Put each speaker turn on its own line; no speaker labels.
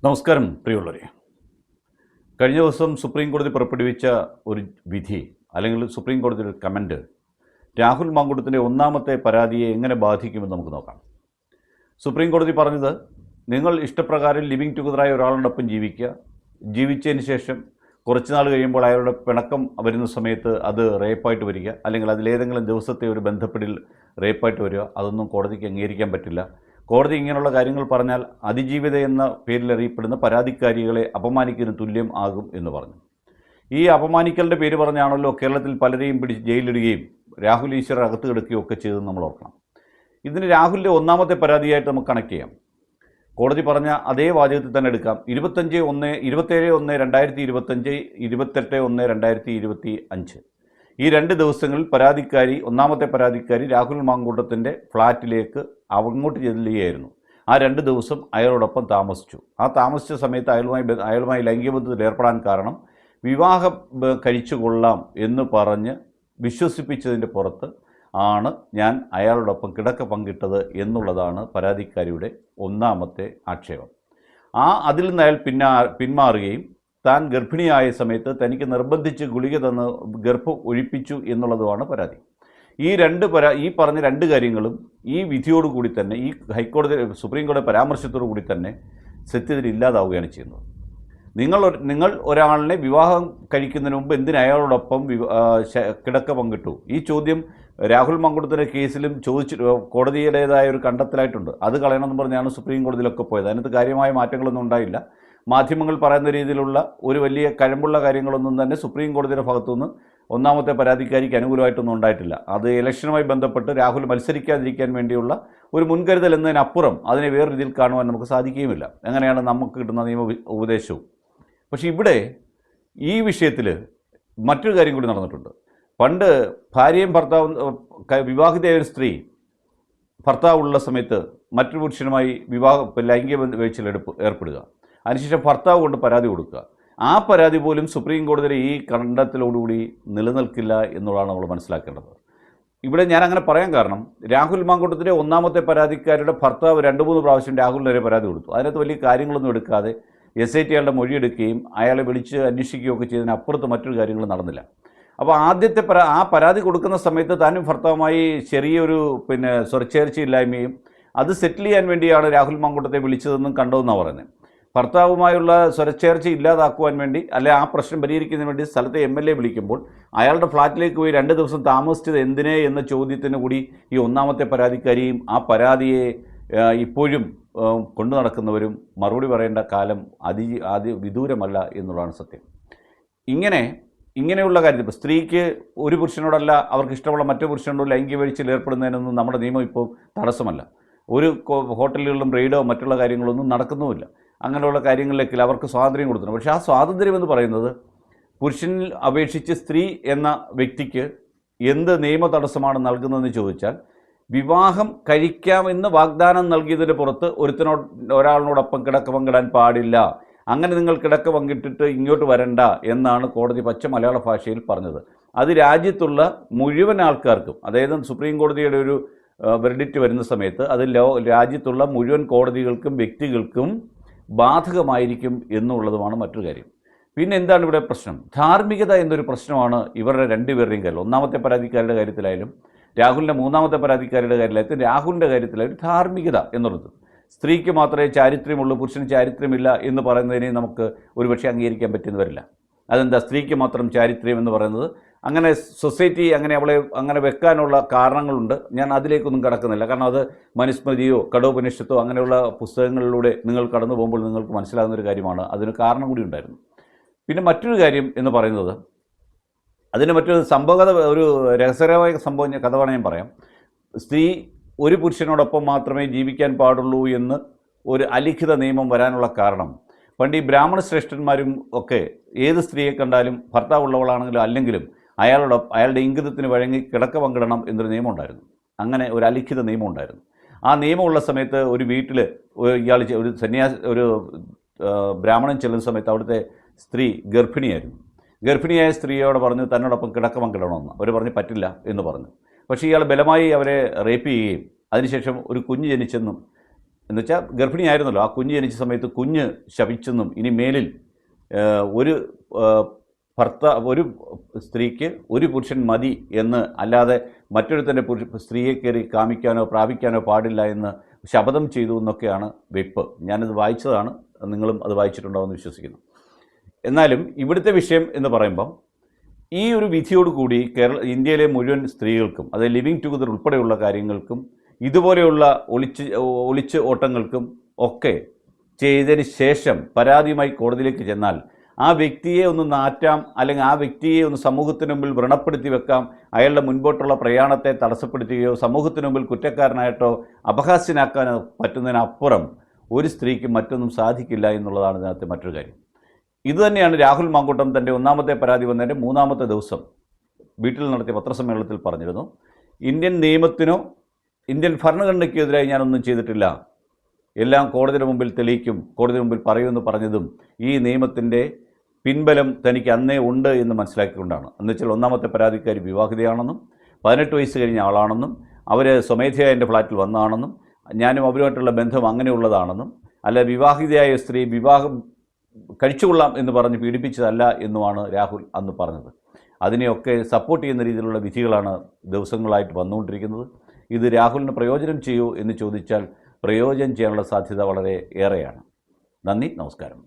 നമസ്കാരം പ്രിയമുള്ളവരെ. കഴിഞ്ഞ ദിവസം സുപ്രീം കോടതി പുറപ്പെടുവിച്ച ഒരു വിധി അല്ലെങ്കിൽ സുപ്രീം കോടതിയുടെ ഒരു കമൻറ്റ് രാഹുൽ മാങ്കൂട്ടത്തിൻ്റെ ഒന്നാമത്തെ പരാതിയെ എങ്ങനെ ബാധിക്കുമെന്ന് നമുക്ക് നോക്കാം. സുപ്രീം കോടതി പറഞ്ഞത്, നിങ്ങൾ ഇഷ്ടപ്രകാരം ലിവിങ് ടുഗദറായ ഒരാളോടൊപ്പം ജീവിച്ചതിന് ശേഷം കുറച്ച് നാൾ കഴിയുമ്പോൾ അയാളുടെ പിണക്കം വരുന്ന സമയത്ത് അത് റേപ്പായിട്ട് വരിക, അല്ലെങ്കിൽ അതിലേതെങ്കിലും ദിവസത്തെ ഒരു ബന്ധപ്പെടൽ റേപ്പായിട്ട് വരിക, അതൊന്നും കോടതിക്ക് അംഗീകരിക്കാൻ പറ്റില്ല. കോടതി ഇങ്ങനെയുള്ള കാര്യങ്ങൾ പറഞ്ഞാൽ അതിജീവിത എന്ന പേരിൽ അറിയപ്പെടുന്ന പരാതിക്കാരികളെ അപമാനിക്കുന്നതിന് തുല്യം ആകും എന്ന് പറഞ്ഞു. ഈ അപമാനിക്കലിൻ്റെ പേര് പറഞ്ഞാണല്ലോ കേരളത്തിൽ പലരെയും പിടിച്ച് ജയിലിടുകയും രാഹുൽ ഈശ്വർ അകത്ത് കിടക്കുകയും ഒക്കെ ചെയ്തെന്ന് നമ്മൾ ഓർക്കണം. ഇതിന് രാഹുലിൻ്റെ ഒന്നാമത്തെ പരാതിയായിട്ട് നമുക്ക് കണക്ട് ചെയ്യാം. കോടതി പറഞ്ഞ അതേ വാചകത്തിൽ തന്നെ എടുക്കാം. 27/1/2025, 28/1/2025 ഈ 2 ദിവസങ്ങളിൽ ഒന്നാമത്തെ പരാതിക്കാരി രാഹുൽ മാങ്കൂട്ടത്തിൻ്റെ ഫ്ലാറ്റിലേക്ക് അങ്ങോട്ട് ചെല്ലുകയായിരുന്നു. ആ 2 ദിവസം അയാളോടൊപ്പം താമസിച്ചു. ആ താമസിച്ച സമയത്ത് അയാളുമായി ലൈംഗിക ബന്ധത്തിൽ ഏർപ്പെടാൻ കാരണം വിവാഹം കഴിച്ചു കൊള്ളാം എന്ന് പറഞ്ഞ് വിശ്വസിപ്പിച്ചതിൻ്റെ പുറത്ത് ആണ് ഞാൻ അയാളോടൊപ്പം കിടക്ക പങ്കിട്ടത് എന്നുള്ളതാണ് പരാതിക്കാരിയുടെ ഒന്നാമത്തെ ആക്ഷേപം. അതിൽ നിന്ന് അയാൾ പിന്മാറുകയും താൻ ഗർഭിണിയായ സമയത്ത് തനിക്ക് നിർബന്ധിച്ച് ഗുളിക തന്ന് ഗർഭം ഒഴിപ്പിച്ചു എന്നുള്ളതുമാണ് പരാതി. ഈ പറഞ്ഞ 2 കാര്യങ്ങളും ഈ വിധിയോടുകൂടി തന്നെ, ഈ സുപ്രീം കോടതി പരാമർശത്തോടു കൂടി തന്നെ സത്യത്തിൽ ഇല്ലാതാവുകയാണ് ചെയ്യുന്നത്. നിങ്ങൾ ഒരാളിനെ വിവാഹം കഴിക്കുന്നതിന് മുമ്പ് എന്തിന് അയാളോടൊപ്പം കിടക്ക പങ്കിട്ടു? ഈ ചോദ്യം രാഹുൽ മാങ്കൂട്ടത്തിൻ്റെ കേസിലും കോടതിയുടേതായ ഒരു കണ്ടെത്തലായിട്ടുണ്ട്. അത് കളയണമെന്ന് പറഞ്ഞാണ് സുപ്രീം കോടതിയിലൊക്കെ പോയത്. അതിനകത്ത് കാര്യമായ മാറ്റങ്ങളൊന്നും ഉണ്ടായില്ല. മാധ്യമങ്ങൾ പറയുന്ന രീതിയിലുള്ള ഒരു വലിയ കഴമ്പുള്ള കാര്യങ്ങളൊന്നും തന്നെ സുപ്രീം കോടതിയുടെ ഭാഗത്തുനിന്ന് ഒന്നാമത്തെ പരാതിക്കാരിക്ക് അനുകൂലമായിട്ടൊന്നും ഉണ്ടായിട്ടില്ല. അത് ഇലക്ഷനുമായി ബന്ധപ്പെട്ട് രാഹുൽ മത്സരിക്കാതിരിക്കാൻ വേണ്ടിയുള്ള ഒരു മുൻകരുതൽ എന്നതിനപ്പുറം അതിനെ വേറെ രീതിയിൽ കാണുവാൻ നമുക്ക് സാധിക്കുകയുമില്ല. അങ്ങനെയാണ് നമുക്ക് കിട്ടുന്ന നിയമ ഉപദേശവും. പക്ഷേ ഇവിടെ ഈ വിഷയത്തിൽ മറ്റൊരു കാര്യം കൂടി നടന്നിട്ടുണ്ട്. പണ്ട് ഭാര്യയും ഭർത്താവും വിവാഹിതയായ ഒരു സ്ത്രീ ഭർത്താവുള്ള സമയത്ത് മറ്റൊരു പുരുഷനുമായി ലൈംഗിക വീഴ്ചയിൽ ഏർപ്പെടുക, അതിനുശേഷം ഭർത്താവ് കൊണ്ട് പരാതി കൊടുക്കുക. ആ പരാതി പോലും സുപ്രീം കോടതിയുടെ ഈ കണ്ടെത്തലോടുകൂടി നിലനിൽക്കില്ല എന്നുള്ളതാണ് നമ്മൾ മനസ്സിലാക്കേണ്ടത്. ഇവിടെ ഞാൻ അങ്ങനെ പറയാൻ കാരണം, രാഹുൽ മാങ്കൂട്ടത്തിൻ്റെ ഒന്നാമത്തെ പരാതിക്കാരുടെ ഭർത്താവ് 2-3 പ്രാവശ്യം രാഹുലിനെതിരെ പരാതി കൊടുത്തു. അതിനകത്ത് വലിയ കാര്യങ്ങളൊന്നും എടുക്കാതെ SIT അയാളുടെ മൊഴിയെടുക്കുകയും അയാളെ വിളിച്ച് അന്വേഷിക്കുകയൊക്കെ ചെയ്തതിനപ്പുറത്ത് മറ്റൊരു കാര്യങ്ങൾ നടന്നില്ല. അപ്പോൾ ആദ്യത്തെ പരാതി കൊടുക്കുന്ന സമയത്ത് താനും ഭർത്താവുമായി ചെറിയൊരു സ്വരച്ചേർച്ചയില്ലായ്മയും അത് സെറ്റിൽ ചെയ്യാൻ വേണ്ടിയാണ് രാഹുൽ മാങ്കൂട്ടത്തെ വിളിച്ചതെന്നും കണ്ടതെന്നാണ് പറയുന്നത്. ഭർത്താവുമായുള്ള സ്വരച്ചേർച്ച ഇല്ലാതാക്കുവാൻ വേണ്ടി, അല്ലെ ആ പ്രശ്നം പരിഹരിക്കുന്നതിന് വേണ്ടി സ്ഥലത്തെ MLA വിളിക്കുമ്പോൾ അയാളുടെ ഫ്ലാറ്റിലേക്ക് പോയി 2 ദിവസം താമസിച്ചത് എന്തിനെ എന്ന ചോദ്യത്തിന് കൂടി ഈ ഒന്നാമത്തെ പരാതിക്കാരിയും ആ പരാതിയെ ഇപ്പോഴും കൊണ്ടു നടക്കുന്നവരും മറുപടി പറയേണ്ട കാലം വിദൂരമല്ല എന്നുള്ളതാണ് സത്യം. ഇങ്ങനെയുള്ള കാര്യത്തിൽ ഇപ്പോൾ സ്ത്രീക്ക് ഒരു പുരുഷനോടല്ല അവർക്ക് ഇഷ്ടമുള്ള മറ്റു പുരുഷനോട് ലൈംഗിക വീഴ്ചയിൽ ഏർപ്പെടുന്നതിനൊന്നും നമ്മുടെ നിയമം ഇപ്പോൾ തടസ്സമല്ല. ഒരു ഹോട്ടലുകളിലും റെയ്ഡോ മറ്റുള്ള കാര്യങ്ങളൊന്നും നടക്കുന്നുമില്ല. അങ്ങനെയുള്ള കാര്യങ്ങളിലേക്ക് അവർക്ക് സ്വാതന്ത്ര്യം കൊടുക്കുന്നു. പക്ഷേ ആ സ്വാതന്ത്ര്യം എന്ന് പറയുന്നത് പുരുഷനിൽ അപേക്ഷിച്ച് സ്ത്രീ എന്ന വ്യക്തിക്ക് എന്ത് നിയമ തടസ്സമാണ് നൽകുന്നതെന്ന് ചോദിച്ചാൽ, വിവാഹം കഴിക്കാമെന്ന് വാഗ്ദാനം നൽകിയതിന് പുറത്ത് ഒരാളിനോടൊപ്പം കിടക്ക പങ്കിടാൻ പാടില്ല, അങ്ങനെ നിങ്ങൾ കിടക്ക പങ്കിട്ടിട്ട് ഇങ്ങോട്ട് വരണ്ട എന്നാണ് കോടതി പച്ച മലയാള ഭാഷയിൽ പറഞ്ഞത്. അത് രാജ്യത്തുള്ള മുഴുവൻ ആൾക്കാർക്കും, അതായത് സുപ്രീം കോടതിയുടെ ഒരു വെർഡിക്റ്റ് വരുന്ന സമയത്ത് അത് രാജ്യത്തുള്ള മുഴുവൻ കോടതികൾക്കും വ്യക്തികൾക്കും ബാധകമായിരിക്കും എന്നുള്ളതുമാണ് മറ്റൊരു കാര്യം. പിന്നെ എന്താണ് ഇവിടെ പ്രശ്നം? ധാർമ്മികത എന്നൊരു പ്രശ്നമാണ് ഇവരുടെ 2 പേരുടെയും കാര്യം. ഒന്നാമത്തെ പരാതിക്കാരുടെ കാര്യത്തിലായാലും രാഹുലിൻ്റെ മൂന്നാമത്തെ പരാതിക്കാരുടെ കാര്യത്തിലായാലും രാഹുലിൻ്റെ കാര്യത്തിലായാലും ധാർമ്മികത എന്നുള്ളത്, സ്ത്രീക്ക് മാത്രമേ ചാരിത്ര്യമുള്ളൂ പുരുഷന് ചാരിത്രമില്ല എന്ന് പറയുന്നതിനെ നമുക്ക് ഒരുപക്ഷെ അംഗീകരിക്കാൻ പറ്റുമെന്ന് വരില്ല. അതെന്താ സ്ത്രീക്ക് മാത്രം ചാരിത്രം എന്ന് പറയുന്നത്? അങ്ങനെ സൊസൈറ്റി അവളെ അങ്ങനെ വെക്കാനുള്ള കാരണങ്ങളുണ്ട്. ഞാൻ അതിലേക്കൊന്നും കടക്കുന്നില്ല. കാരണം അത് മനുസ്മൃതിയോ കഠോപനിഷത്തോ അങ്ങനെയുള്ള പുസ്തകങ്ങളിലൂടെ നിങ്ങൾ കടന്നു പോകുമ്പോൾ നിങ്ങൾക്ക് മനസ്സിലാകുന്നൊരു കാര്യമാണ്. അതിന് കാരണം കൂടി ഉണ്ടായിരുന്നു. പിന്നെ മറ്റൊരു കാര്യം എന്ന് പറയുന്നത്, അതിന് മറ്റൊരു ഒരു രഹസ്യകരമായ കഥ ഞാൻ പറയാം. സ്ത്രീ ഒരു പുരുഷനോടൊപ്പം മാത്രമേ ജീവിക്കാൻ പാടുള്ളൂ എന്ന് ഒരു അലിഖിത നിയമം വരാനുള്ള കാരണം, പണ്ട് ഈ ബ്രാഹ്മണ ശ്രേഷ്ഠന്മാരും ഒക്കെ ഏത് സ്ത്രീയെ കണ്ടാലും ഭർത്താവുള്ളവളാണെങ്കിലും അല്ലെങ്കിലും അയാളുടെ ഇംഗിതത്തിന് വഴങ്ങി കിടക്ക പങ്കിടണം എന്നൊരു നിയമം ഉണ്ടായിരുന്നു. അങ്ങനെ ഒരു അലിഖിത നിയമം ഉണ്ടായിരുന്നു. ആ നിയമമുള്ള സമയത്ത് ഒരു വീട്ടിൽ ഒരു ബ്രാഹ്മണൻ ചെല്ലുന്ന സമയത്ത് അവിടുത്തെ സ്ത്രീ ഗർഭിണിയായ സ്ത്രീയോട് പറഞ്ഞു തന്നോടൊപ്പം കിടക്ക പങ്കിടണമെന്ന്. അവർ പറഞ്ഞു പറ്റില്ല എന്ന് പറഞ്ഞു. പക്ഷേ ഇയാൾ ബലമായി അവരെ റേപ്പ് ചെയ്യുകയും അതിനുശേഷം ഒരു കുഞ്ഞ് ജനിച്ചെന്നും എന്നുവെച്ചാൽ ഗർഭിണിയായിരുന്നല്ലോ, ആ കുഞ്ഞ് ജനിച്ച സമയത്ത് കുഞ്ഞ് ശപിച്ചെന്നും ഇനി മേലിൽ ഒരു ഒരു സ്ത്രീക്ക് ഒരു പുരുഷൻ മതി എന്ന് അല്ലാതെ മറ്റൊരുത്തൻ്റെ സ്ത്രീയെ കയറി കാമിക്കാനോ പ്രാപിക്കാനോ പാടില്ല എന്ന് ശപഥം ചെയ്തു എന്നൊക്കെയാണ് വെപ്പ്. ഞാനത് വായിച്ചതാണ്, നിങ്ങളും അത് വായിച്ചിട്ടുണ്ടാവുമെന്ന് വിശ്വസിക്കുന്നു. എന്നാലും ഇവിടുത്തെ വിഷയം എന്ന് പറയുമ്പം ഈ ഒരു വിധിയോടുകൂടി ഇന്ത്യയിലെ മുഴുവൻ സ്ത്രീകൾക്കും, അതായത് ലിവിങ് ടുഗദർ ഉൾപ്പെടെയുള്ള കാര്യങ്ങൾക്കും ഇതുപോലെയുള്ള ഒളിച്ച് ഓട്ടങ്ങൾക്കും ഒക്കെ ചെയ്തതിന് ശേഷം പരാതിയുമായി കോടതിയിലേക്ക് ചെന്നാൽ ആ വ്യക്തിയെ ഒന്ന് നാറ്റാം, അല്ലെങ്കിൽ ആ വ്യക്തിയെ ഒന്ന് സമൂഹത്തിന് മുമ്പിൽ വ്രണപ്പെടുത്തി വെക്കാം, അയാളുടെ മുൻപോട്ടുള്ള പ്രയാണത്തെ തടസ്സപ്പെടുത്തുകയോ സമൂഹത്തിന് മുമ്പിൽ കുറ്റക്കാരനായിട്ടോ അപഹാസ്യനാക്കാനോ പറ്റുന്നതിനപ്പുറം ഒരു സ്ത്രീക്ക് മറ്റൊന്നും സാധിക്കില്ല എന്നുള്ളതാണ് ഇതിനകത്ത് മറ്റൊരു കാര്യം. ഇതുതന്നെയാണ് രാഹുൽ മാങ്കൂട്ടം തൻ്റെ ഒന്നാമത്തെ പരാതി വന്നതിൻ്റെ 3-ാമത്തെ ദിവസം വീട്ടിൽ നടത്തിയ പത്രസമ്മേളനത്തിൽ പറഞ്ഞിരുന്നു. ഇന്ത്യൻ നിയമത്തിനോ ഇന്ത്യൻ ഭരണഘടനയ്ക്കെതിരായി ഞാനൊന്നും ചെയ്തിട്ടില്ല, എല്ലാം കോടതിയുടെ മുമ്പിൽ തെളിയിക്കും, കോടതിയുടെ മുമ്പിൽ പറയുമെന്ന് പറഞ്ഞതും ഈ നിയമത്തിൻ്റെ പിൻബലം തനിക്ക് അന്നേ ഉണ്ട് എന്ന് മനസ്സിലാക്കിക്കൊണ്ടാണ്. എന്നുവെച്ചാൽ ഒന്നാമത്തെ പരാതിക്കാരി വിവാഹിതയാണെന്നും 18 വയസ്സ് കഴിഞ്ഞ ആളാണെന്നും അവർ സ്വമേധയാ എൻ്റെ ഫ്ലാറ്റിൽ വന്നതാണെന്നും ഞാനും അവരുമായിട്ടുള്ള ബന്ധം അങ്ങനെയുള്ളതാണെന്നും അല്ല വിവാഹിതയായ സ്ത്രീ വിവാഹം കഴിച്ചുകൊള്ളാം എന്ന് പറഞ്ഞ് പീഡിപ്പിച്ചതല്ല എന്നുമാണ് രാഹുൽ അന്ന് പറഞ്ഞത്. അതിനെയൊക്കെ സപ്പോർട്ട് ചെയ്യുന്ന രീതിയിലുള്ള വിധികളാണ് ദിവസങ്ങളായിട്ട് വന്നുകൊണ്ടിരിക്കുന്നത്. ഇത് രാഹുലിന് പ്രയോജനം ചെയ്യൂ എന്ന് ചോദിച്ചാൽ പ്രയോജനം ചെയ്യാനുള്ള സാധ്യത വളരെ ഏറെയാണ്. നന്ദി, നമസ്കാരം.